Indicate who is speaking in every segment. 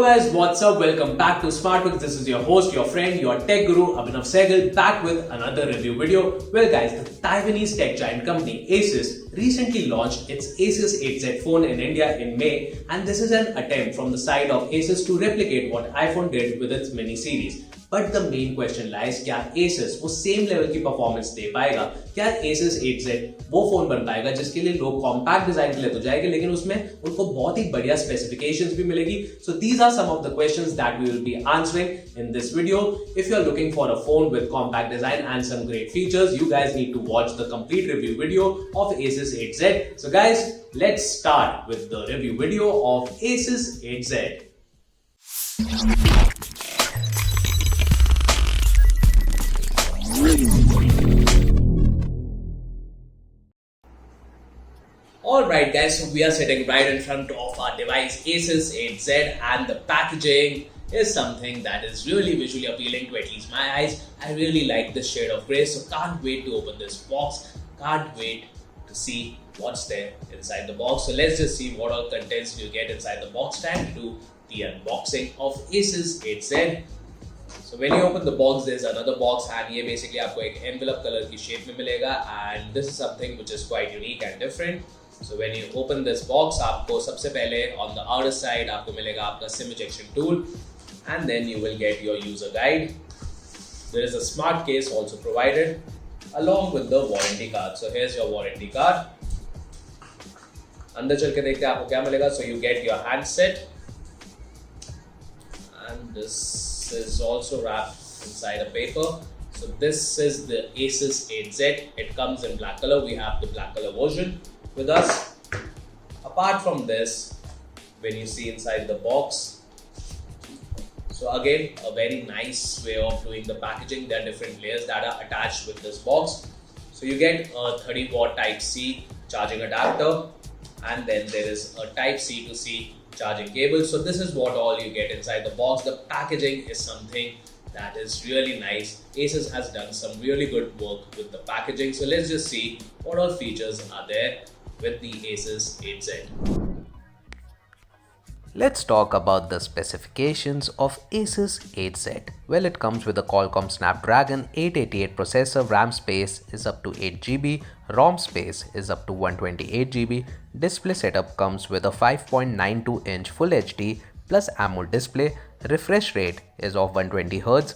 Speaker 1: guys, what's up? Welcome back to SmartWorks. This is your host, your friend, your tech guru Abhinav Sehgal, back with another review video. Well guys, the Taiwanese tech giant company Asus recently launched its Asus 8Z phone in India in May, and this is an attempt from the side of Asus to replicate what iPhone did with its mini series. But the main question lies क्या Asus वो same level की performance दे पाएगा? क्या Asus 8Z वो phone बन पाएगा जिसके लिए लोग कॉम्पैक्ट डिजाइन के लिए तो जाएंगे, लेकिन उसमें उनको बहुत ही बढ़िया स्पेसिफिकेशंस भी मिलेगी. So these are some of the questions that we will be answering in this video. If you are looking for a phone with compact design and some great features, you guys need to watch the complete review video of Asus 8Z. So guys, let's start with the review video of Asus 8Z. Alright guys, so we are sitting right in front of our device Asus 8Z, and the packaging is something that is really visually appealing to at least my eyes. I really like this shade of grey, so can't wait to open this box. Can't wait to see what's there inside the box. So let's just see what all contents you get inside the box. Time to do the unboxing of Asus 8Z. So when you open the box, there's another box, and ये basically आपको एक envelope color की shape में मिलेगा, and this is something which is quite unique and different. So when you open this box, आपको सबसे पहले on the outer side आपको मिलेगा आपका SIM ejection tool, and then you will get your user guide. There is a smart case also provided along with the warranty card. So here's your warranty card. अंदर चल के देखते हैं आपको क्या मिलेगा. So you get your handset, and this is also wrapped inside a paper. So this is the Asus 8Z. It comes in black color. We have the black color version with us. Apart from this, when you see inside the box, so again a very nice way of doing the packaging. There are different layers that are attached with this box. So you get a 30 watt type C charging adapter, and then there is a type C to C charging cable. So this is what all you get inside the box. The packaging is something that is really nice. Asus has done some really good work with the packaging. So let's just see what all features are there with the Asus 8Z.
Speaker 2: Let's talk about the specifications of Asus 8Z. Well, it comes with a Qualcomm Snapdragon 888 processor. RAM space is up to 8GB, ROM space is up to 128GB. Display setup comes with a 5.92-inch Full HD plus AMOLED display. Refresh rate is of 120Hz.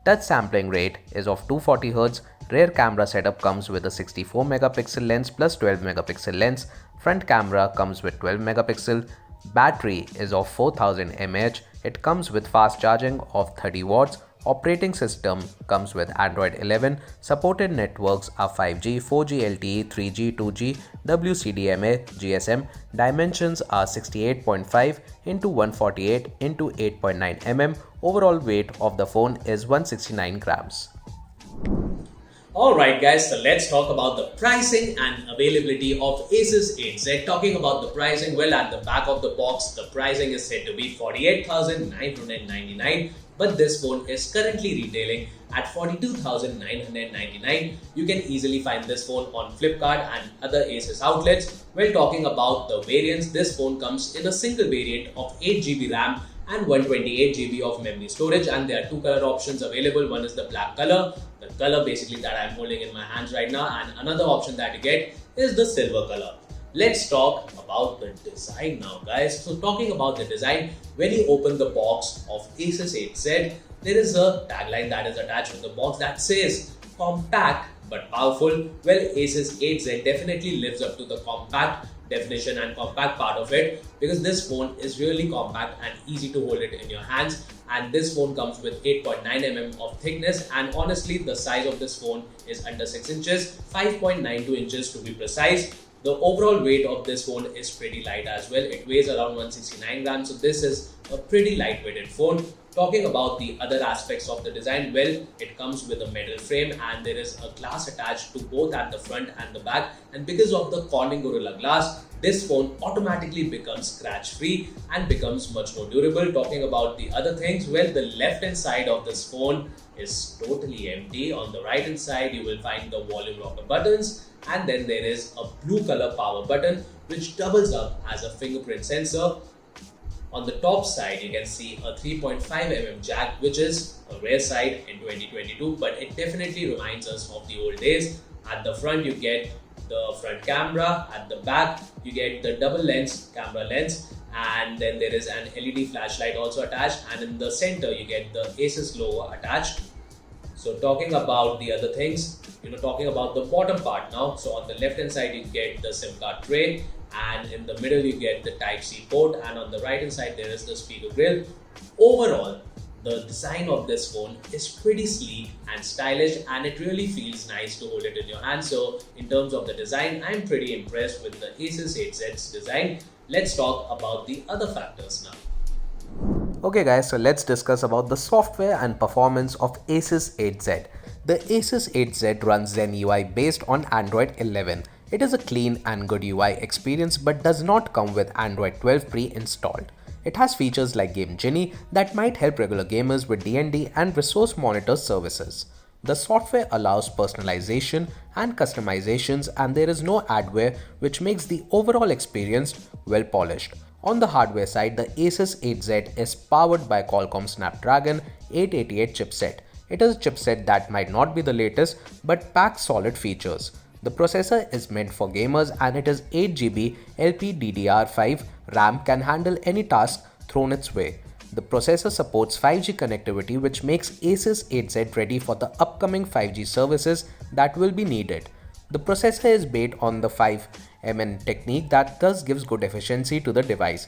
Speaker 2: Touch sampling rate is of 240Hz. Rear camera setup comes with a 64 megapixel lens plus 12 megapixel lens. Front camera comes with 12 megapixel. Battery is of 4000 mAh. It comes with fast charging of 30 watts. Operating system comes with Android 11. Supported networks are 5G, 4G LTE, 3G, 2G, WCDMA, GSM. Dimensions are 68.5 into 148 into 8.9 mm. Overall weight of the phone is 169 grams.
Speaker 1: Alright guys, so let's talk about the pricing and availability of Asus 8Z. Talking about the pricing, well, at the back of the box, the pricing is said to be 48,999, but this phone is currently retailing at 42,999. You can easily find this phone on Flipkart and other Asus outlets. Well, talking about the variants, this phone comes in a single variant of 8GB RAM and 128GB of memory storage, and there are two color options available. One is the black color, the color basically that I'm holding in my hands right now, and another option that you get is the silver color. Let's talk about the design now, guys. So talking about the design, when you open the box of Asus 8Z, there is a tagline that is attached with the box that says compact but powerful. Well, Asus 8Z definitely lives up to the compact definition and compact part of it, because this phone is really compact and easy to hold it in your hands. And this phone comes with 8.9 mm of thickness, and honestly the size of this phone is under 6 inches, 5.92 inches to be precise. The overall weight of this phone is pretty light as well. It weighs around 169 grams, so this is a pretty lightweighted phone. Talking about the other aspects of the design, well, it comes with a metal frame, and there is a glass attached to both at the front and the back. And because of the Corning Gorilla Glass, this phone automatically becomes scratch free and becomes much more durable. Talking about the other things, well, the left hand side of this phone is totally empty. On the right hand side, you will find the volume rocker buttons, and then there is a blue color power button which doubles up as a fingerprint sensor. On the top side, you can see a 3.5mm jack, which is a rare sight in 2022, but it definitely reminds us of the old days. At the front, you get the front camera. At the back, you get the double lens camera lens, and then there is an LED flashlight also attached, and in the center, you get the Asus logo attached. So talking about the other things, talking about the bottom part now. So on the left hand side, you get the SIM card tray, and in the middle you get the Type-C port, and on the right hand side there is the speaker grill. Overall, the design of this phone is pretty sleek and stylish, and it really feels nice to hold it in your hand. So in terms of the design, I'm pretty impressed with the Asus 8Z's design. Let's talk about the other factors now.
Speaker 2: Okay guys, so let's discuss about the software and performance of Asus 8Z. The Asus 8Z runs Zen UI based on Android 11. It is a clean and good UI experience but does not come with Android 12 pre-installed. It has features like Game Genie that might help regular gamers with DND and resource monitor services. The software allows personalization and customizations, and there is no adware, which makes the overall experience well polished. On the hardware side, the Asus 8Z is powered by Qualcomm Snapdragon 888 chipset. It is a chipset that might not be the latest but packs solid features. The processor is meant for gamers, and it is 8GB LPDDR5 RAM, can handle any task thrown its way. The processor supports 5G connectivity, which makes Asus 8Z ready for the upcoming 5G services that will be needed. The processor is based on the 5MN technique that thus gives good efficiency to the device.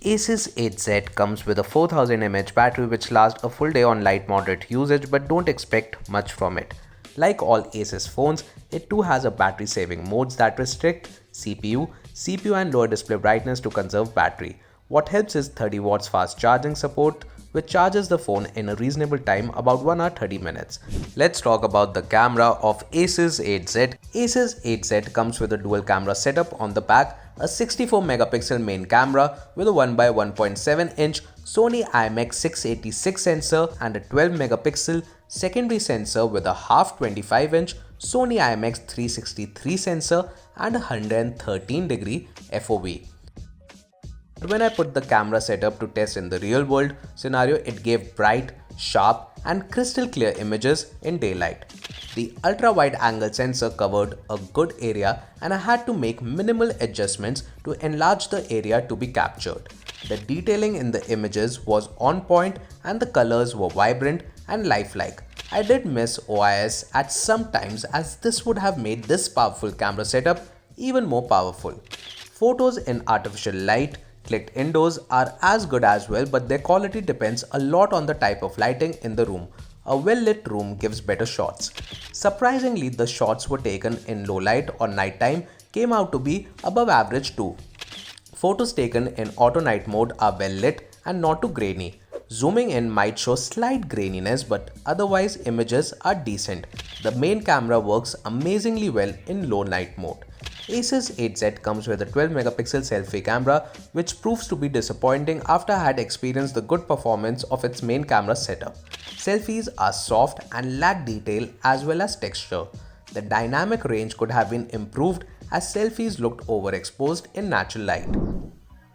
Speaker 2: Asus 8Z comes with a 4000 mAh battery which lasts a full day on light moderate usage, but don't expect much from it. Like all Asus phones, it too has a battery saving modes that restrict CPU and lower display brightness to conserve battery. What helps is 30 watts fast charging support, which charges the phone in a reasonable time, about 1 hour 30 minutes. Let's talk about the camera of Asus 8Z. Asus 8Z comes with a dual camera setup on the back, a 64 megapixel main camera with a 1x1.7 inch Sony IMX686 sensor and a 12 megapixel secondary sensor with a half 25 inch Sony IMX363 sensor and a 113 degree FOV. When I put the camera setup to test in the real world scenario, it gave bright, sharp and crystal clear images in daylight. The ultra wide angle sensor covered a good area, and I had to make minimal adjustments to enlarge the area to be captured. The detailing in the images was on point and the colors were vibrant and lifelike. I did miss OIS at some times, as this would have made this powerful camera setup even more powerful. Photos in artificial light clicked indoors are as good as well, but their quality depends a lot on the type of lighting in the room. A well-lit room gives better shots. Surprisingly, the shots were taken in low light or nighttime came out to be above average too. Photos taken in auto night mode are well lit and not too grainy. Zooming in might show slight graininess, but otherwise images are decent. The main camera works amazingly well in low light mode. Asus 8Z comes with a 12 megapixel selfie camera, which proves to be disappointing after I had experienced the good performance of its main camera setup. Selfies are soft and lack detail as well as texture. The dynamic range could have been improved, as selfies looked overexposed in natural light.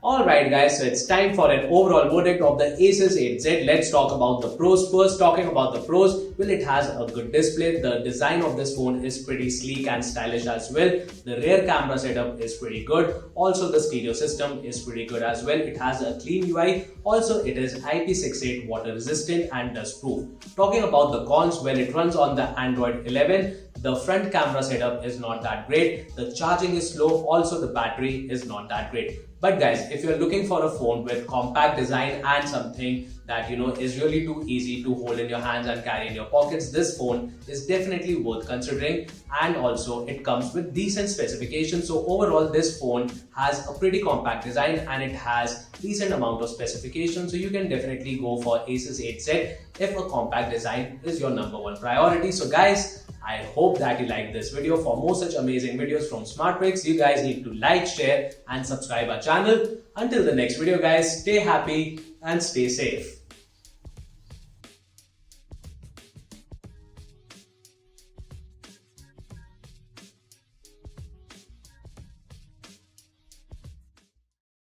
Speaker 1: Alright guys, so it's time for an overall verdict of the Asus 8Z. Let's talk about the pros first. Talking about the pros, well, it has a good display. The design of this phone is pretty sleek and stylish as well. The rear camera setup is pretty good. Also, the stereo system is pretty good as well. It has a clean UI. Also, it is IP68 water resistant and dust proof. Talking about the cons, well, it runs on the Android 11. The front camera setup is not that great. The charging is slow. Also, the battery is not that great. But guys, if you're looking for a phone with compact design and something that is really too easy to hold in your hands and carry in your pockets, this phone is definitely worth considering. And also it comes with decent specifications. So overall, this phone has a pretty compact design and it has decent amount of specifications. So you can definitely go for Asus 8Z if a compact design is your #1 priority. So guys, I hope that you liked this video. For more such amazing videos from SmartBricks, you guys need to like, share and subscribe our channel. Until the next video guys, stay happy and stay safe.